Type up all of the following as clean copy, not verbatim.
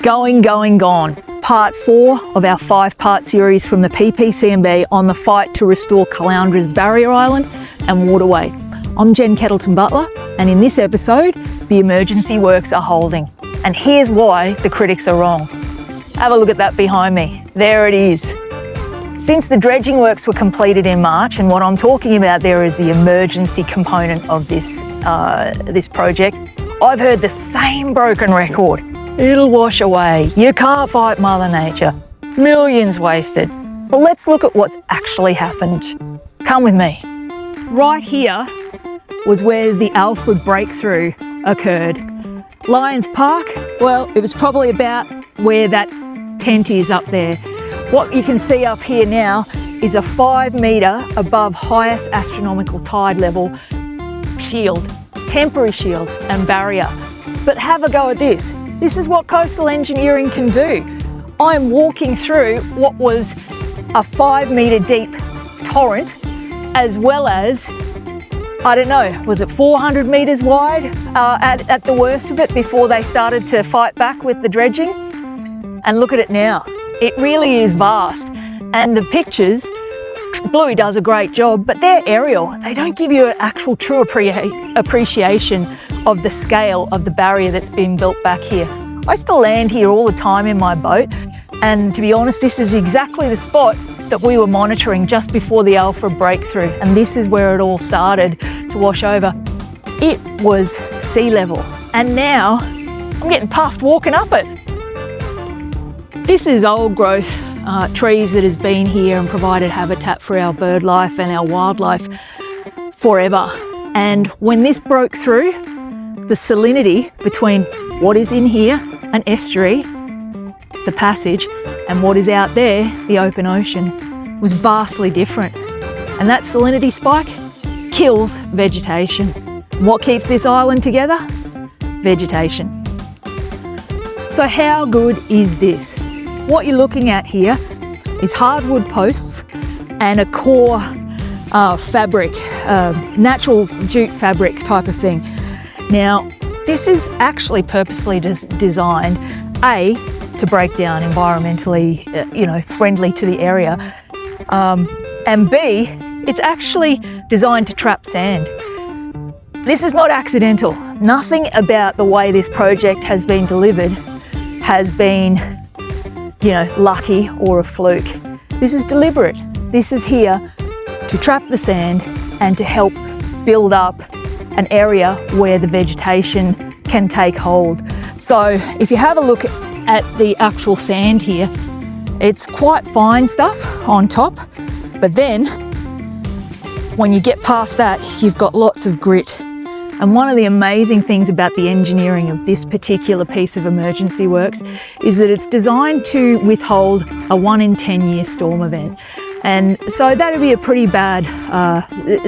Going, gone. Part 4 of our 5-part series from the PPCMB on the fight to restore Calandra's barrier island and waterway. I'm Jen Kettleton-Butler, and in this episode, the emergency works are holding. And here's why the critics are wrong. Have a look at that behind me. There it is. Since the dredging works were completed in March, and what I'm talking about there is the emergency component of this project, I've heard the same broken record. It'll wash away. You can't fight Mother Nature. Millions wasted. Well, let's look at what's actually happened. Come with me. Right here was where the Alfred breakthrough occurred. Lions Park, well, it was probably about where that tent is up there. What you can see up here now is a 5 metre above highest astronomical tide level shield, temporary shield and barrier. But have a go at this. This is what coastal engineering can do. I'm walking through what was a 5 metre deep torrent, as well as, I don't know, was it 400 metres wide at the worst of it before they started to fight back with the dredging? And look at it now. It really is vast. And the pictures, Bluey does a great job, but they're aerial. They don't give you an actual true appreciation of the scale of the barrier that's been built back here. I used to land here all the time in my boat, and to be honest, this is exactly the spot that we were monitoring just before the Alfred breakthrough, and this is where it all started to wash over. It was sea level, and now I'm getting puffed walking up it. This is old growth trees that has been here and provided habitat for our bird life and our wildlife forever. And when this broke through, the salinity between what is in here, an estuary, the passage, and what is out there, the open ocean, was vastly different. And that salinity spike kills vegetation. What keeps this island together? Vegetation. So how good is this? What you're looking at here is hardwood posts and a core fabric, natural jute fabric type of thing. Now, this is actually purposely designed, A, to break down environmentally, friendly to the area, and B, it's actually designed to trap sand. This is not accidental. Nothing about the way this project has been delivered has been, lucky or a fluke. This is deliberate. This is here to trap the sand and to help build up an area where the vegetation can take hold. So if you have a look at the actual sand here, it's quite fine stuff on top, but then when you get past that, you've got lots of grit. And one of the amazing things about the engineering of this particular piece of emergency works is that it's designed to withhold a 1 in 10 year storm event. And so that'd be a pretty bad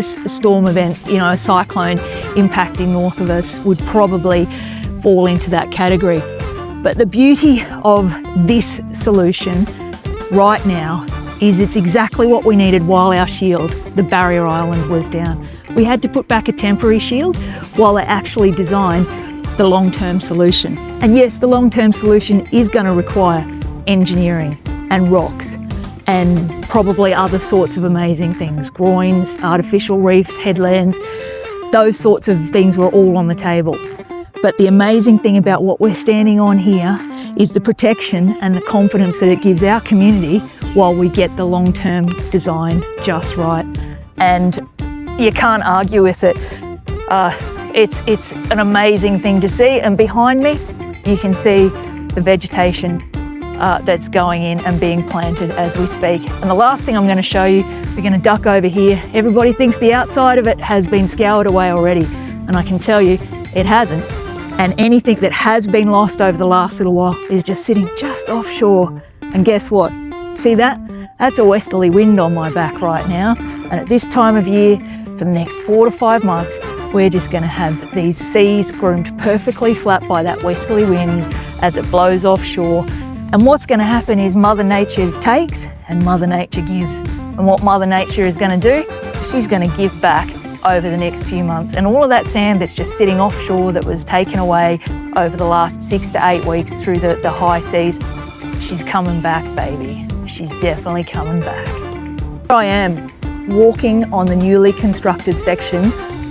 storm event, a cyclone impacting north of us would probably fall into that category. But the beauty of this solution right now is it's exactly what we needed while our shield, the barrier island, was down. We had to put back a temporary shield while they actually designed the long-term solution. And yes, the long-term solution is going to require engineering and rocks and probably other sorts of amazing things, groins, artificial reefs, headlands, those sorts of things were all on the table. But the amazing thing about what we're standing on here is the protection and the confidence that it gives our community while we get the long-term design just right. And you can't argue with it. It's an amazing thing to see. And behind me, you can see the vegetation that's going in and being planted as we speak. And the last thing I'm going to show you, we're going to duck over here. Everybody thinks the outside of it has been scoured away already. And I can tell you, it hasn't. And anything that has been lost over the last little while is just sitting just offshore. And guess what? See that? That's a westerly wind on my back right now. And at this time of year, for the next 4 to 5 months, we're just going to have these seas groomed perfectly flat by that westerly wind as it blows offshore. And what's going to happen is Mother Nature takes and Mother Nature gives. And what Mother Nature is going to do, she's going to give back over the next few months. And all of that sand that's just sitting offshore that was taken away over the last 6 to 8 weeks through the high seas, she's coming back, baby. She's definitely coming back. Here I am, walking on the newly constructed section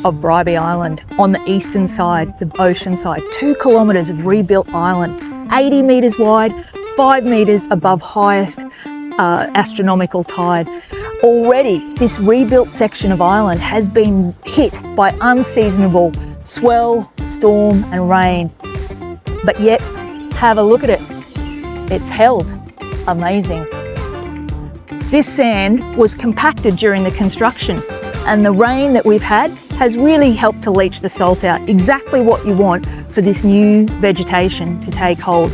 of Bribie Island on the eastern side, the ocean side. 2 kilometres of rebuilt island, 80 metres wide, 5 metres above highest astronomical tide. Already, this rebuilt section of island has been hit by unseasonable swell, storm and rain. But yet, have a look at it. It's held. Amazing. This sand was compacted during the construction, and the rain that we've had has really helped to leach the salt out. Exactly what you want for this new vegetation to take hold.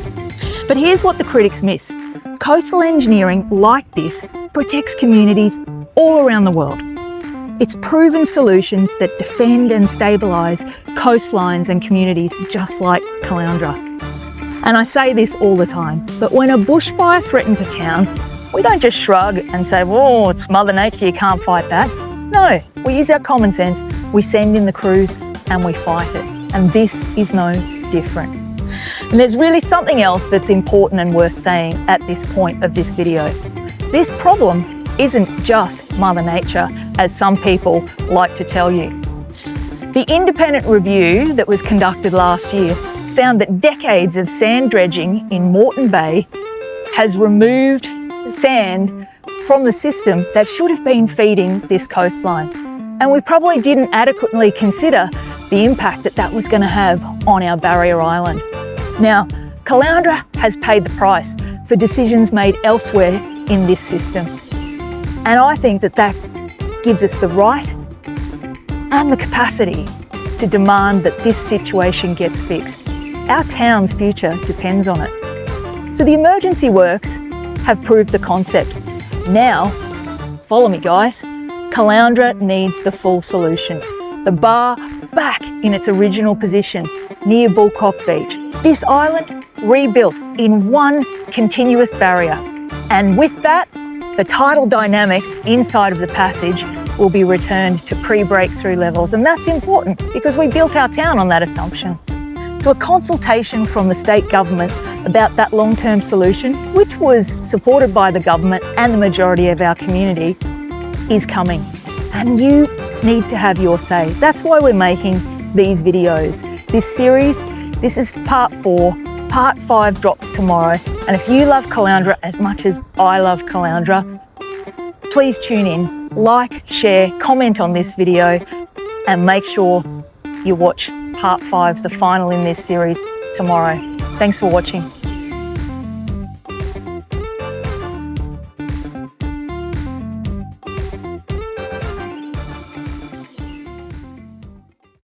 But here's what the critics miss. Coastal engineering like this protects communities all around the world. It's proven solutions that defend and stabilise coastlines and communities just like Caloundra. And I say this all the time, but when a bushfire threatens a town, we don't just shrug and say, "Whoa, it's Mother Nature, you can't fight that." No, we use our common sense, we send in the crews and we fight it. And this is no different. And there's really something else that's important and worth saying at this point of this video. This problem isn't just Mother Nature, as some people like to tell you. The independent review that was conducted last year found that decades of sand dredging in Moreton Bay has removed sand from the system that should have been feeding this coastline. And we probably didn't adequately consider the impact that that was going to have on our barrier island. Now, Caloundra has paid the price for decisions made elsewhere in this system. And I think that that gives us the right and the capacity to demand that this situation gets fixed. Our town's future depends on it. So the emergency works have proved the concept. Now, follow me guys, Caloundra needs the full solution. The bar back in its original position near Bullcock Beach. This island rebuilt in one continuous barrier. And with that, the tidal dynamics inside of the passage will be returned to pre-breakthrough levels. And that's important because we built our town on that assumption. So a consultation from the state government about that long-term solution, which was supported by the government and the majority of our community, is coming. And you need to have your say. That's why we're making these videos. This series, this is part 4. Part 5 drops tomorrow. And if you love Caloundra as much as I love Caloundra, please tune in, like, share, comment on this video, and make sure you watch part 5, the final in this series, tomorrow. Thanks for watching.